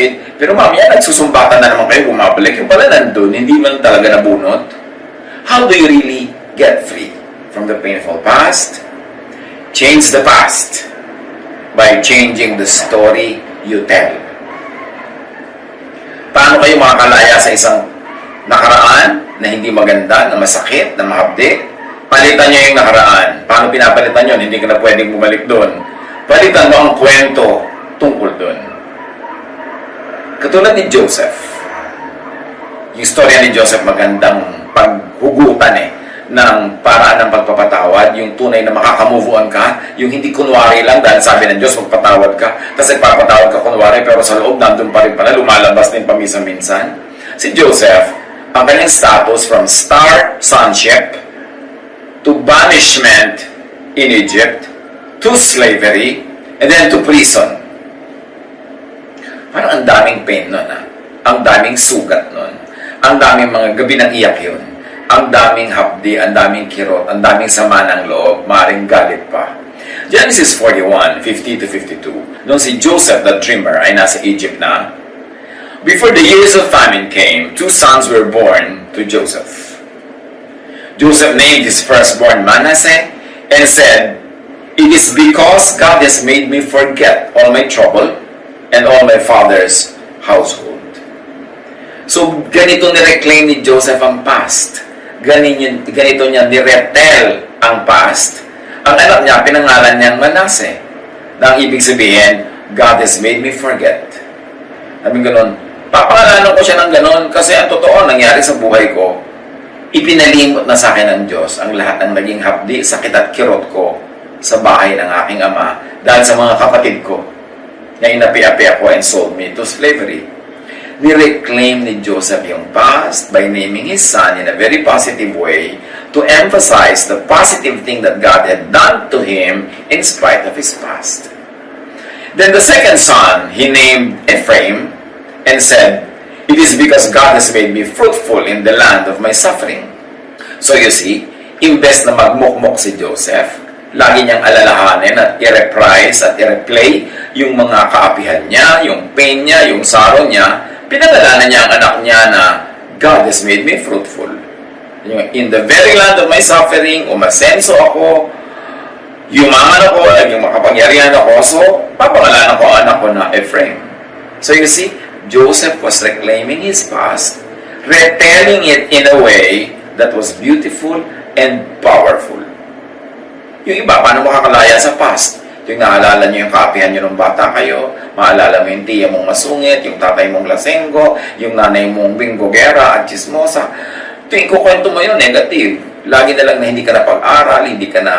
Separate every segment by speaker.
Speaker 1: kapatid, pero mamaya nagsusumbatan na naman kayo, bumabalik, yung pala nandun, hindi man talaga nabunot. How do you really get free from the painful past? Change the past by changing the story you tell. Paano kayo makakalaya sa isang nakaraan na hindi maganda, na masakit, na mahapdi? Palitan niyo yung nakaraan. Paano pinapalitan yun? Hindi ka na pwedeng bumalik doon. Palitan mo ang kwento tungkol doon. Katulad ni Joseph. Yung storya ni Joseph magandang paghugutan ng paraan ng pagpapatawad, yung tunay na makakamove on ka, yung hindi kunwari lang dahil sabi ng Diyos magpatawad ka, kasi papatawad ka kunwari pero sa loob nandun pa rin pala, lumalabas din paminsan-minsan. Si Joseph, ang kanyang status from star sonship to banishment in Egypt, to slavery, and then to prison. Parang ang daming pain nun, ang daming sugat nun, ang daming mga gabi ng iyak yun, ang daming hapdi, ang daming kirot, ang daming sama ng loob, maaaring galit pa. Genesis 41, 50-52, nung si Joseph the dreamer ay nasa Egypt na, before the years of famine came, 2 sons were born to Joseph. Joseph named his firstborn Manasseh and said, "It is because God has made me forget all my trouble and all my father's household." So, ganito ni-reclaim ni Joseph ang past. Ganito niya ni-retell ang past. Ang anak niya, pinangalan niyang Manasseh. Na ang ibig sabihin, God has made me forget. Sabi ganun, papangalanan ko siya ng ganun kasi ang totoo nangyari sa buhay ko, ipinalimot na sa akin ng Diyos ang lahat ng naging hapdi, sakit at kirot ko sa bahay ng aking ama dahil sa mga kapatid ko na inapi-api ako and sold me to slavery. Ni-reclaim ni Joseph yung past by naming his son in a very positive way to emphasize the positive thing that God had done to him in spite of his past. Then the second son, he named Ephraim and said, "It is because God has made me fruitful in the land of my suffering." So you see, imbes na magmukmok si Joseph, lagi niyang alalahanin at i-reprise at i-replay yung mga kaapihan niya, yung pain niya, yung sorrow niya, pinangalanan niya ang anak niya na God has made me fruitful. In the very land of my suffering, umasenso ako, yumaman ako, naging makapangyarihan ako, so papangalanan ko ang anak ko na Ephraim. So you see, Joseph was reclaiming his past, retelling it in a way that was beautiful and powerful. Yung iba, paano makakalaya sa past? Yung naalala nyo yung kaapihan nyo nung bata kayo, maalala mo yung tiya mong masungit, yung tatay mong lasenggo, yung nanay mong binggogera at chismosa. Tuwing kukwento mo yun, negative. Lagi na lang na hindi ka na pag-aral, hindi ka na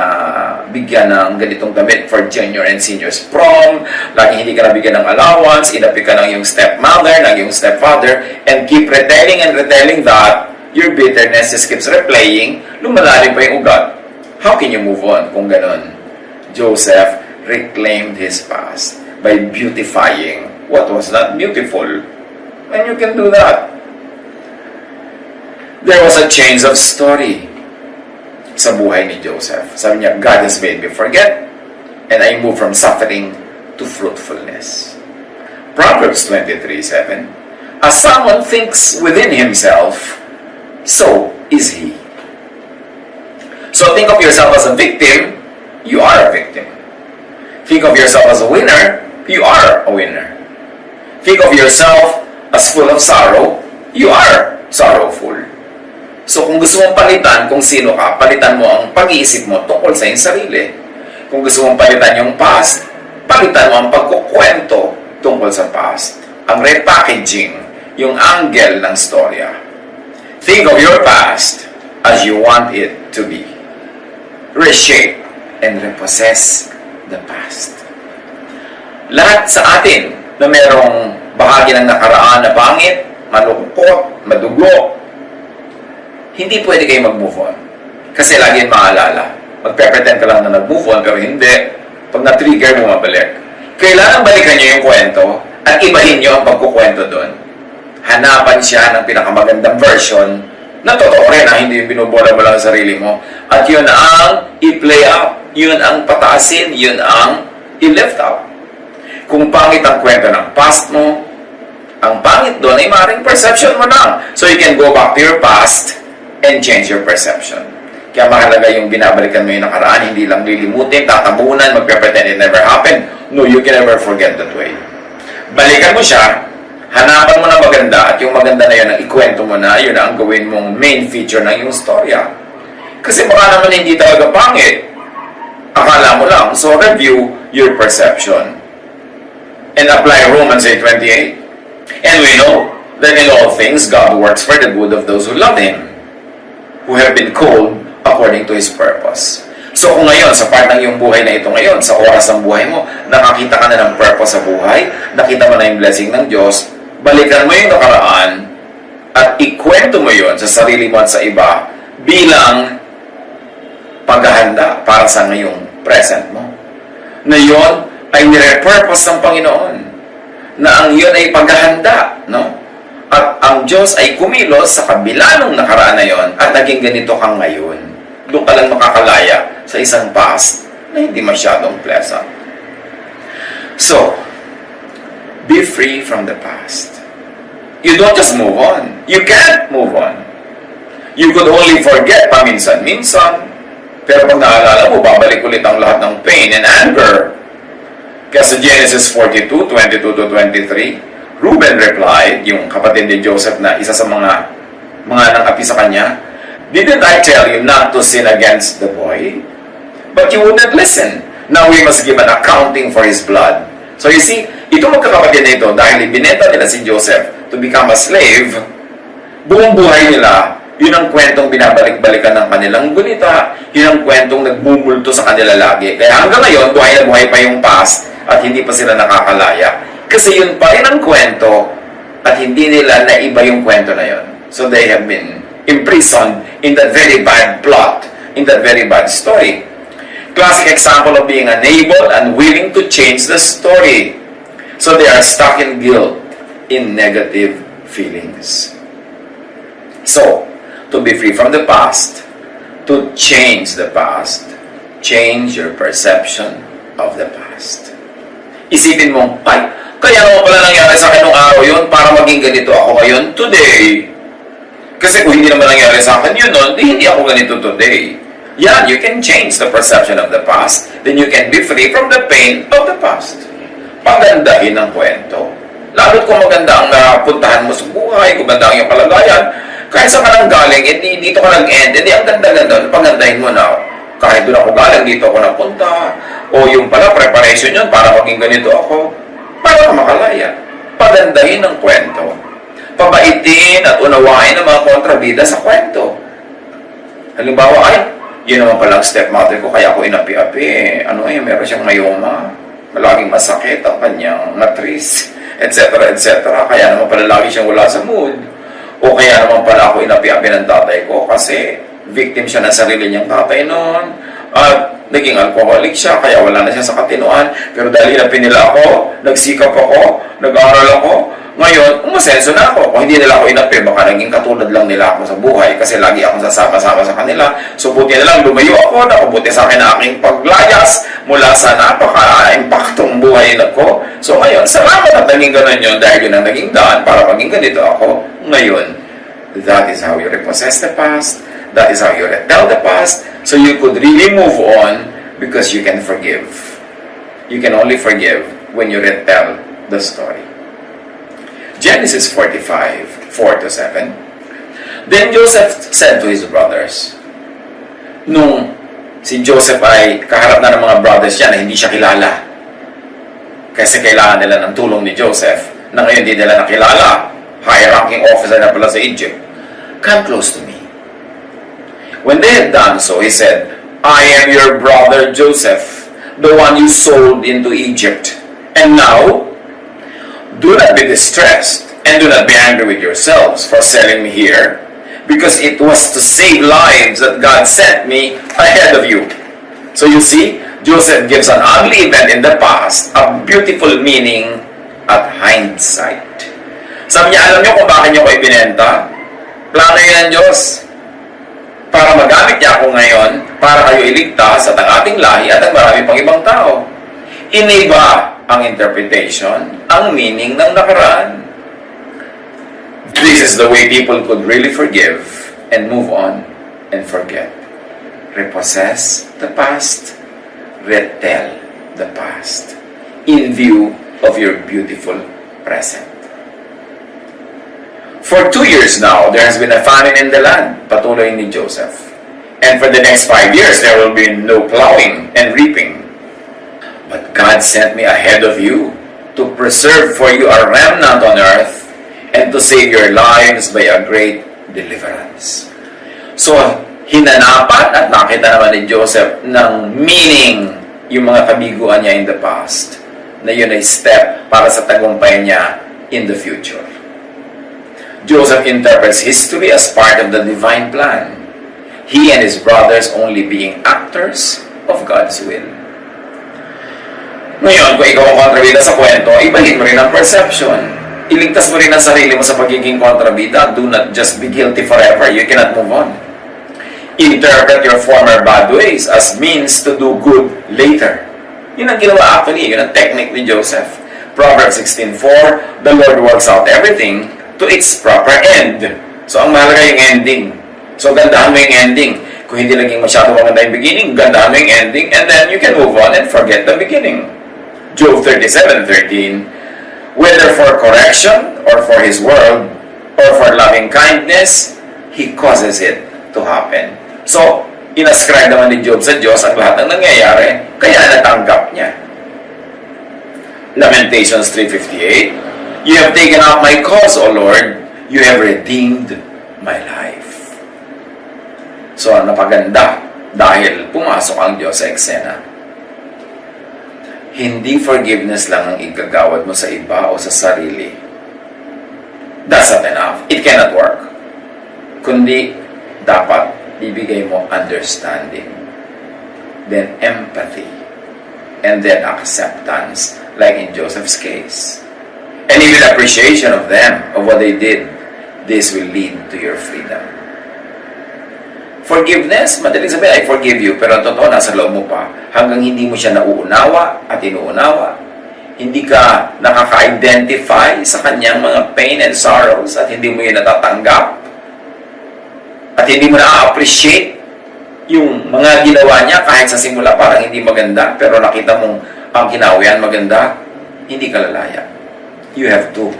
Speaker 1: bigyan ng ganitong damit for junior and seniors prom, lagi hindi ka na bigyan ng allowance, inapi ka ng yung stepmother, ng yung stepfather, and keep retelling and retelling that, your bitterness just keeps replaying, lumalalim pa yung ugat. How can you move on kung ganon? Joseph reclaimed his past by beautifying what was not beautiful. And you can do that. There was a change of story sa buhay ni Joseph. Sabi niya, God has made me forget, and I move from suffering to fruitfulness. Proverbs 23:7, as someone thinks within himself, so is he. So think of yourself as a victim, you are a victim. Think of yourself as a winner, you are a winner. Think of yourself as full of sorrow, you are sorrowful. So kung gusto mong palitan kung sino ka, palitan mo ang pag-iisip mo tungkol sa iyong sarili. Kung gusto mong palitan yung past, palitan mo ang pagkukwento tungkol sa past. Ang repackaging, yung angle ng storya. Think of your past as you want it to be. Reshape and repossess the past. Lahat sa atin na merong bahagi ng nakaraan na pangit, malungkot, madugo, hindi pwede kayo mag-move on. Kasi lagi yung maalala. Magpe-pretend ka lang na nag-move on, pero hindi. Pag na-trigger mo, mabalik. Kailangan balikan nyo yung kwento at ibahin nyo ang pagkukwento doon. Hanapan siya ng pinakamagandang version na totoo rin, hindi yung binubola mo lang sa sarili mo. At yun ang i-play out. Yun ang pataasin. Yun ang i-lift out. Kung pangit ang kwento ng past mo, pangit doon ay maaaring perception mo lang. So you can go back to your past and change your perception. Kaya mahalaga yung binabalikan mo yung nakaraan, hindi lang lilimutin, tatabunan, magpe-pretend it never happened. No, you can never forget that way. Balikan mo siya, hanapan mo na maganda, at yung maganda na yun, ang ikwento mo na, yun ang gawin mong main feature ng yung storya. Kasi baka naman hindi talaga pangit. Akala mo lang. So review your perception. And apply Romans 8:28. And we know that in all things, God works for the good of those who love Him, who have been called according to His purpose. So kung ngayon, sa part ng iyong buhay na ito ngayon, sa oras ng buhay mo, nakakita ka na ng purpose sa buhay, nakita mo na yung blessing ng Diyos, balikan mo yung nakaraan, at ikwento mo yon sa sarili mo at sa iba bilang paghahanda para sa ngayong present mo. Na yon ay nire-purpose ng Panginoon. Na ang yun ay paghahanda, no? At ang Diyos ay kumilos sa kabila ng nakaraan na yon at naging ganito kang ngayon. Doon ka lang makakalaya sa isang past na hindi masyadong pleasant. So, be free from the past. You don't just move on. You can't move on. You could only forget paminsan-minsan. Pero pag naalala mo, babalik ulit ang lahat ng pain and anger. Kaya sa Genesis 42:22-23, Reuben replied, yung kapatid ni Joseph na isa sa mga nang-api sa kanya, "Didn't I tell you not to sin against the boy? But you wouldn't listen. Now we must give an accounting for his blood." So you see, itong magkakapatid na ito, dahil ibinenta nila si Joseph to become a slave, buong buhay nila, yun ang kwentong binabalik-balikan ng kanilang gunita, yun ang kwentong nagbumulto sa kanila lagi. Kaya hanggang ngayon, buhay na buhay pa yung past at hindi pa sila nakakalaya. Kasi yun pa rin ang kwento at hindi nila naiba yung kwento na yun. So they have been imprisoned in that very bad plot, in that very bad story. Classic example of being unable and willing to change the story. So they are stuck in guilt, in negative feelings. So, to be free from the past, to change the past, change your perception of the past. Isipin mo, ay, kaya naman pala nangyari sa akin nung araw yun para maging ganito ako ngayon today. Kasi kung hindi naman nangyari sa akin yun nun, hindi ako ganito today. Yeah, you can change the perception of the past, then you can be free from the pain of the past. Pagandahin ang kwento. Lalo't kung maganda ang napuntahan mo sa buhay, kung maganda ang iyong kalagayan, kahit saan ka nang galing, dito ka nag-end, ang ganda-ganda, pagandahin mo na, kahit doon ako galing, dito ako napunta, o yung pala, preparation yun, para maging ganito ako, para ka makalaya. Pagandahin ang kwento. Pabaitin at unawain ang mga kontrabida sa kwento. Halimbawa, ay, yun naman palang stepmother ko, kaya ako inapi-api. Ano ay, meron siyang myoma. Malaging masakit ang kanyang matris, etc. etc. Kaya naman pala lagi siyang wala sa mood. O kaya naman pala ako inapi-api ng tatay ko kasi victim siya ng sarili niyang tatay noon. At naging alcoholic siya, kaya wala na siya sa katinuan. Pero dahil inapi nila ako, nagsikap ako, nag-aaral ako, ngayon, umasenso na ako. Kung hindi nila ako inapi, baka naging katulad lang nila ako sa buhay kasi lagi akong sasama-sama sa kanila. So buti na lang, lumayo ako, nakabuti sa akin na aking paglayas mula sa napaka-impaktong buhay ko. So ngayon, salamat at naging ganun yun dahil yun ang naging daan para maging ganito ako ngayon. That is how you repossess the past. That is how you retell the past. So you could really move on because you can forgive. You can only forgive when you retell the story. Genesis 45:4-7. Then Joseph said to his brothers, nung si Joseph ay kaharap na ng mga brothers niya na hindi siya kilala, kasi kailangan nila ng tulong ni Joseph, na ngayon hindi nila nakilala, high-ranking officer na pala sa Egypt, "Come close to me." When they had done so, he said, "I am your brother Joseph, the one you sold into Egypt. And now, do not be distressed, and do not be angry with yourselves for selling me here, because it was to save lives that God sent me ahead of you." So you see, Joseph gives an ugly event in the past a beautiful meaning at hindsight. Sabi niya, alam niyo kung bakit niyo ko ibinenta? Plano yun ng Diyos. Para magamit niya ako ngayon, para kayo iligtas at ang ating lahi at ang marami pang ibang tao. Iniba ang interpretation, ang meaning ng nakaraan. This is the way people could really forgive and move on and forget. Repossess the past, retell the past in view of your beautiful present. For 2 years now, there has been a famine in the land, patuloy ni Joseph. And for the next 5 years, there will be no plowing and reaping. But God sent me ahead of you to preserve for you a remnant on earth and to save your lives by a great deliverance. So, hinanapan at nakita naman ni Joseph ng meaning yung mga kabiguan niya in the past, na yun ay step para sa tagumpay niya in the future. Joseph interprets history as part of the divine plan. He and his brothers only being actors of God's will. Ngayon, kung ikaw ang kontrabida sa kwento, ibahin mo rin ang perception. Iligtas mo rin ang sarili mo sa pagiging kontrabida. Do not just be guilty forever. You cannot move on. Interpret your former bad ways as means to do good later. Yun ang ginawa actually. Yun ang technique ni Joseph. Proverbs 16:4, the Lord works out everything to its proper end. So, ang mahalaga yung ending. So, gandahan mo yung ending. Kung hindi naging masyado maganda yung beginning, gandahan mo yung ending, and then you can move on and forget the beginning. Job 37:13, whether for correction or for his word or for loving kindness, he causes it to happen. So, inascribe naman ni Job sa Diyos ang lahat ng nangyayari, kaya natanggap niya. Lamentations 3:58, you have taken up my cause, O Lord, you have redeemed my life. So, napaganda dahil pumasok ang Diyos sa eksena. Hindi forgiveness lang ang igagawad mo sa iba o sa sarili. That's not enough. It cannot work. Kundi, dapat ibigay mo understanding, then empathy, and then acceptance, like in Joseph's case. And even appreciation of them, of what they did. This will lead to your freedom. Forgiveness, madaling sabihin, I forgive you, pero ang totoo, nasa loob mo pa. Hanggang hindi mo siya nauunawa at inuunawa, hindi ka nakaka-identify sa kanyang mga pain and sorrows at hindi mo yun natatanggap at hindi mo na-appreciate yung mga ginawa niya kahit sa simula parang hindi maganda, pero nakita mong ang kinawian maganda, hindi ka lalaya. You have to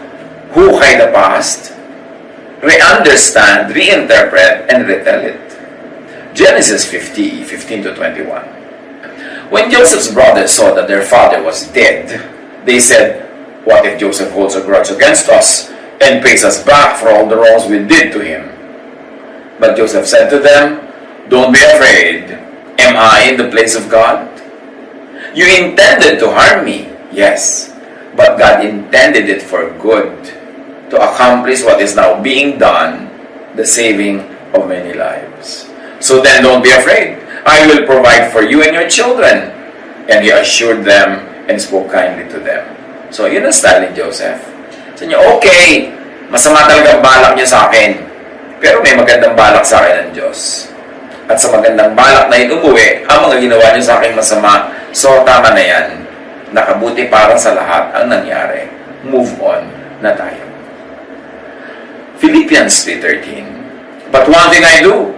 Speaker 1: hukay the past, re-understand, reinterpret, and retell it. Genesis 50:15-21. When Joseph's brothers saw that their father was dead, they said, what if Joseph holds a grudge against us and pays us back for all the wrongs we did to him? But Joseph said to them, don't be afraid. Am I in the place of God? You intended to harm me, yes, but God intended it for good, to accomplish what is now being done, the saving of many lives. So then don't be afraid. I will provide for you and your children. And he assured them and spoke kindly to them. So yun ang style ni Joseph. Sabi niya, okay, masama talaga ang balak niyo sa akin, pero may magandang balak sa akin ng Diyos. At sa magandang balak na yun umuwi, ang mga ginawa niyo sa akin masama, so tama na yan. Nakabuti para sa lahat ang nangyari. Move on na tayo. Philippians 3:13. But one thing I do,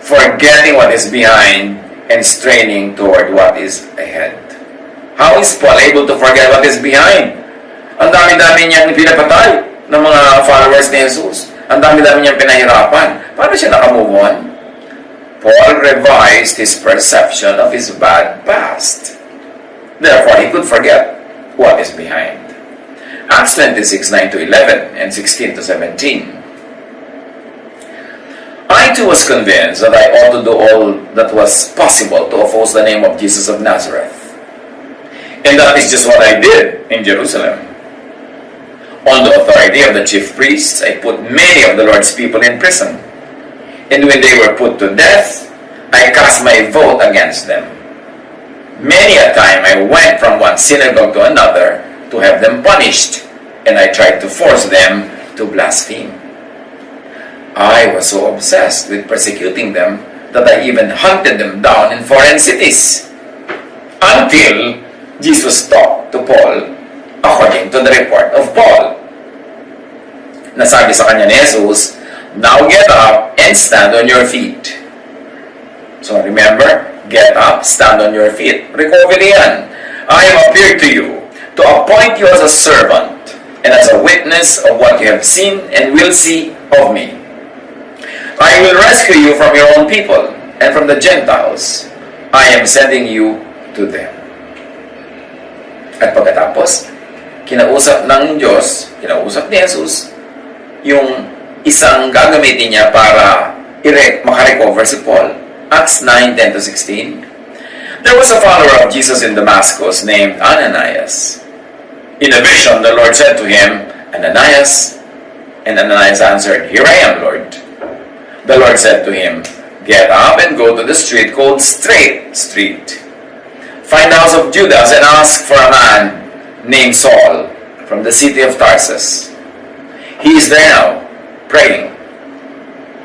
Speaker 1: forgetting what is behind and straining toward what is ahead. How is Paul able to forget what is behind? Ang dami-dami niyang pinapatay ng mga followers ni Jesus. Ang dami-dami niyang pinahirapan. Paano siya nakamove on? Paul revised his perception of his bad past. Therefore, he could forget what is behind. Acts 26:9-11 and 16-17. I too was convinced that I ought to do all that was possible to oppose the name of Jesus of Nazareth. And that is just what I did in Jerusalem. On the authority of the chief priests, I put many of the Lord's people in prison. And when they were put to death, I cast my vote against them. Many a time I went from one synagogue to another to have them punished, and I tried to force them to blaspheme. I was so obsessed with persecuting them that I even hunted them down in foreign cities. Until Jesus talked to Paul according to the report of Paul. Nasabi sa kanya ni Jesus, "Now get up and stand on your feet." So remember, get up, stand on your feet. Recovery yan. "I have appeared to you to appoint you as a servant and as a witness of what you have seen and will see of me. I will rescue you from your own people and from the Gentiles. I am sending you to them." At pagkatapos, kinausap ng Diyos, kinausap ni Jesus, yung isang gagamitin niya para makarecover si Paul. Acts 9:10-16. There was a follower of Jesus in Damascus named Ananias. In a vision, the Lord said to him, "Ananias." And Ananias answered, "Here I am, Lord." The Lord said to him, "Get up and go to the street called Straight Street. Find the house of Judas and ask for a man named Saul from the city of Tarsus. He is there now, praying.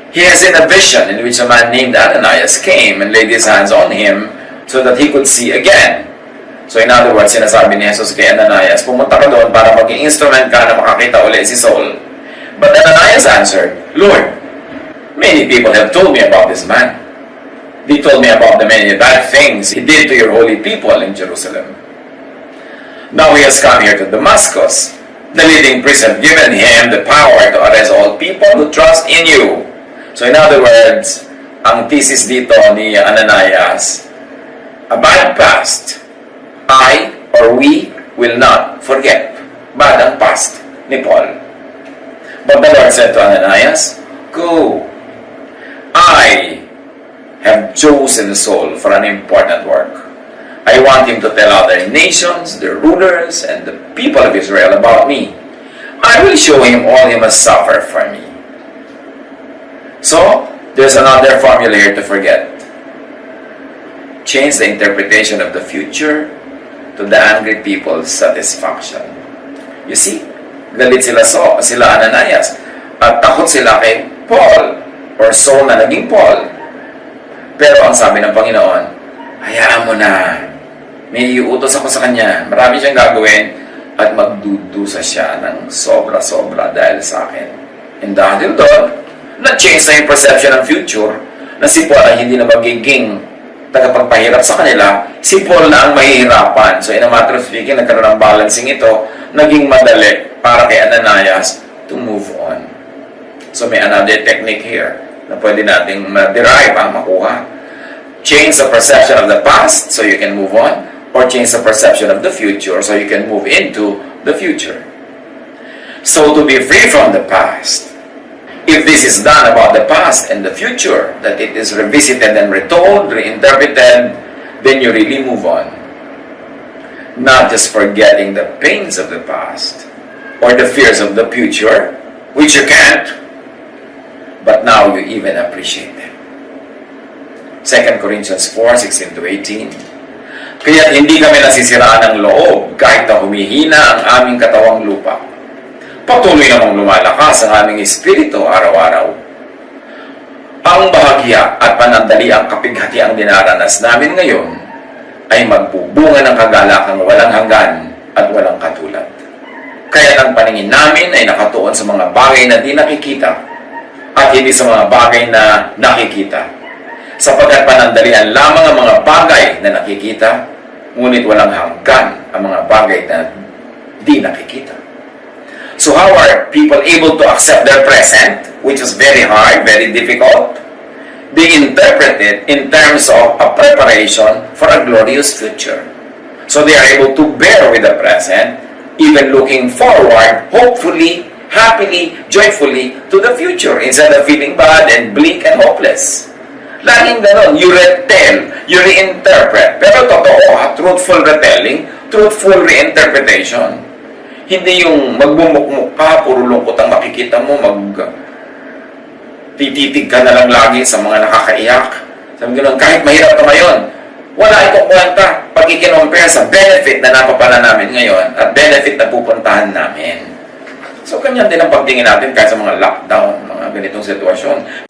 Speaker 1: He has seen a vision in which a man named Ananias came and laid his hands on him so that he could see again." So in other words, sinasabi ni Jesus kay Ananias, pumunta ka doon para maging instrument ka na makakita ulit si Saul. But Ananias answered, "Lord, many people have told me about this man. They told me about the many bad things he did to your holy people in Jerusalem. Now he has come here to Damascus. The leading priests have given him the power to arrest all people who trust in you." So in other words, ang thesis dito ni Ananias, a bad past, I or we will not forget. Bad ang past ni Paul. But the Lord said to Ananias, "Go. I have chosen Saul for an important work. I want him to tell other nations, the rulers, and the people of Israel about me. I will show him all he must suffer for me." So, there's another formula here to forget. Change the interpretation of the future to the angry people's satisfaction. You see, galit sila Ananias, at takot sila kay Paul, or Saul na naging Paul. Pero ang sabi ng Panginoon, hayaan mo na. May iutos ako sa kanya. Marami siyang gagawin at magdudusa siya ng sobra-sobra dahil sa akin. And dahil doon, na-change na yung perception ng future na si Paul ay hindi na magiging tagapagpahirap sa kanila, si Paul na ang mahihirapan. So in a matter of speaking, nagkaroon ng balancing ito, naging madali para kay Ananias to move on. So may another technique here na pwede nating ma-derive, makuha. Change the perception of the past so you can move on, or change the perception of the future so you can move into the future. So to be free from the past, if this is done about the past and the future, that it is revisited and retold, reinterpreted, then you really move on. Not just forgetting the pains of the past or the fears of the future, which you can't, but now you even appreciate them. 2 Corinthians 4:16-18. Kaya hindi kami nasisiraan ng loob kahit na humihina ang aming katawang lupa. Patuloy namang lumalakas ang aming espiritu araw-araw. Ang bahagya at panandaliang kapighatiang dinaranas namin ngayon ay magbubunga ng kagalakang walang hanggan at walang katulad. Kaya ang paningin namin ay nakatuon sa mga bagay na di nakikita at hindi sa mga bagay na nakikita. Sapagkat panandalian lamang ang mga bagay na nakikita, ngunit walang hanggan ang mga bagay na di nakikita. So how are people able to accept their present, which is very hard, very difficult? They interpret it in terms of a preparation for a glorious future. So they are able to bear with the present, even looking forward, hopefully, happily, joyfully to the future, instead of feeling bad and bleak and hopeless. Laging ganon, you retell, you reinterpret. Pero totoo, truthful retelling, truthful reinterpretation. Hindi yung magbumukmuk ka, puro lungkot ang makikita mo, tititig ka na lang lagi sa mga nakakaiyak. Sabi gano'n, kahit mahirap ka ngayon, wala itong kwenta pag i-compare sa benefit na napapala namin ngayon at benefit na pupuntahan namin. So, ganyan din ang pagtingin natin kahit sa mga lockdown, mga ganitong sitwasyon.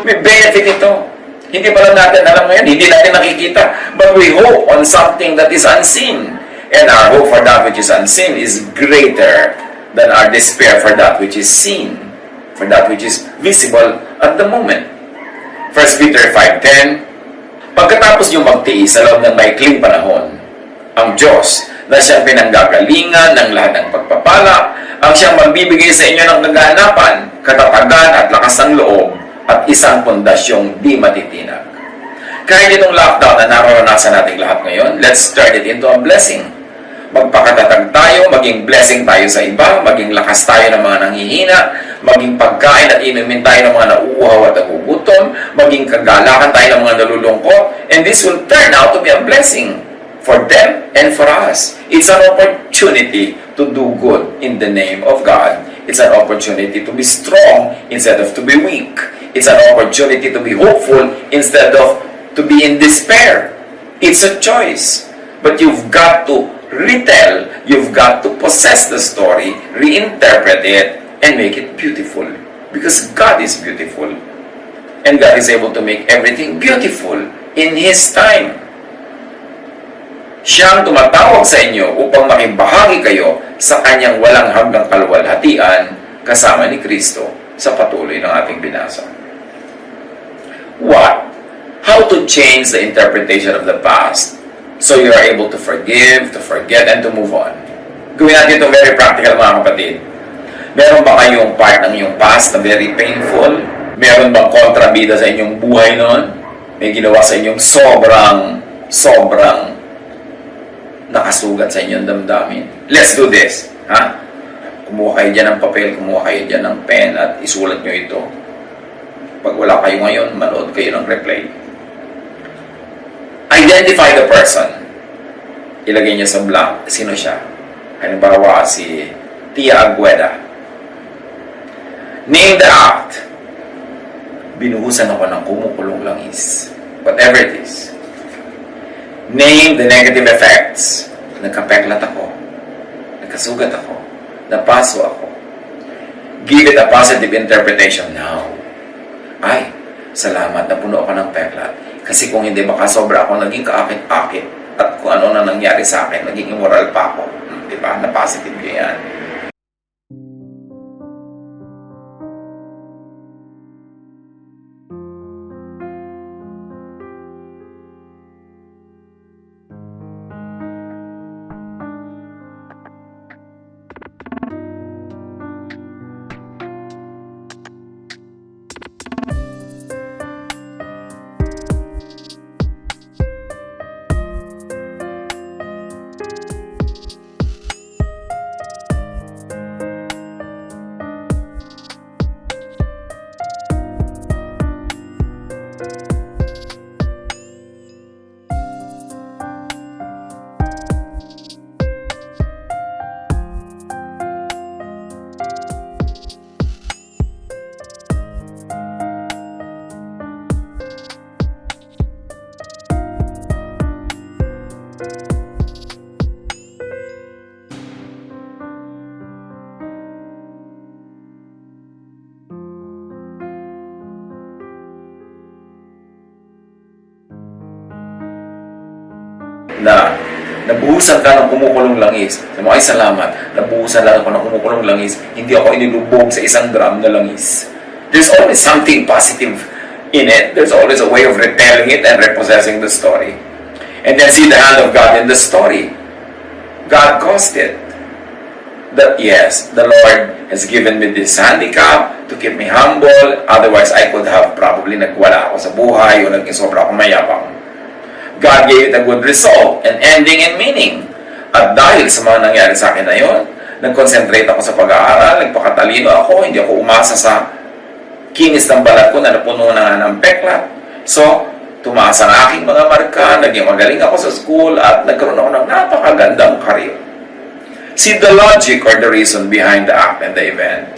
Speaker 1: May benefit ito. Hindi pa lang natin alam ngayon, hindi natin nakikita. But we hope on something that is unseen. And our hope for that which is unseen is greater than our despair for that which is seen, for that which is visible at the moment. 1 Peter 5:10, pagkatapos nyo magtiis sa loob ng maikling panahon, ang Diyos na siyang pinanggagalingan ng lahat ng pagpapala, ang siyang magbibigay sa inyo ng kaganapan, katatagan at lakas ng loob, at isang pondasyong di matitinag. Kahit itong lockdown na nararanasan natin lahat ngayon, let's turn it into a blessing. Magpakatatag tayo, maging blessing tayo sa iba, maging lakas tayo ng mga nanghihina, maging pagkain at inumin tayo ng mga nauuhaw at nagugutom, maging kagalakan tayo ng mga nalulungkot, and this will turn out to be a blessing for them and for us. It's an opportunity to do good in the name of God. It's an opportunity to be strong instead of to be weak. It's an opportunity to be hopeful instead of to be in despair. It's a choice. But you've got to retell, you've got to possess the story, reinterpret it, and make it beautiful. Because God is beautiful. And God is able to make everything beautiful in His time. Siyang tumatawag sa inyo upang makibahagi kayo sa kanyang walang hanggang kaluwalhatian kasama ni Kristo sa patuloy ng ating binasa. What? How to change the interpretation of the past so you are able to forgive, to forget, and to move on. Gawin natin ito very practical, mga kapatid. Meron ba kayong part ng iyong past na very painful? Meron bang kontrabida sa inyong buhay noon? May ginawa sa inyong sobrang nakasugat sa inyong damdamin? Let's do this. Ha? Kumuha kayo dyan ng papel, kumuha kayo dyan ng pen at isulat nyo ito. Pag wala kayo ngayon, manood kayo ng replay. Identify the person. Ilagay niyo sa blank. Sino siya? Halimbawa, si Tia Agueda. Name the act. Binuhusan ako ng kumukulong langis. Whatever it is. Name the negative effects. Nagkapeklat ako. Nagkasugat ako. Napaso ako. Give it a positive interpretation now. Ay, salamat na puno ako ng peklat. Kasi kung hindi, baka sobra ako naging kaakit-akit. At kung ano na nangyari sa akin, naging immoral pa ako. Diba? Na positive yan. Na nabuhusan ka ng kumukulong langis. Sabi mo, ay salamat, nabuhusan lang ako ng kumukulong langis. Hindi ako inilubog sa isang drum na langis. There's always something positive in it. There's always a way of retelling it and repossessing the story. And then see the hand of God in the story. God caused it. That yes, the Lord has given me this handicap to keep me humble. Otherwise, I could have probably nagwala ako sa buhay o naging sobra akong mayabang. God gave it a good result, an ending and meaning. At dahil sa mga nangyari sa akin na yun, nag-concentrate ako sa pag-aaral, nagpakatalino ako, hindi ako umasa sa kinis ng balat ko na napuno na ng peklat. So, tumaas ang aking mga marka, naging magaling ako sa school, at nagkaroon ako ng napakagandang career. See the logic or the reason behind the act and the event.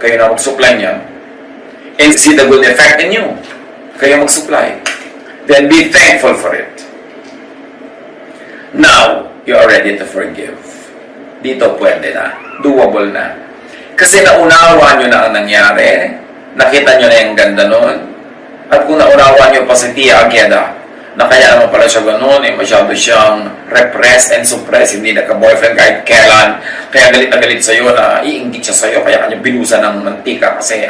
Speaker 1: Kayo na mag-supply niya. And see the good effect in you. Kayo mag-supply. Then be thankful for it. Now, you are ready to forgive. Dito pwede na. Doable na. Kasi naunawa nyo na ang nangyari. Nakita nyo na yung ganda nun. At kung naunawa nyo pa si Tia Agueda, na kaya naman pala siya gano'n, masyado siyang repressed and suppressed, hindi nagka-boyfriend kahit kailan, kaya galit na galit sa'yo na iinggit siya sa'yo, kaya kanya binusan ng mantika kasi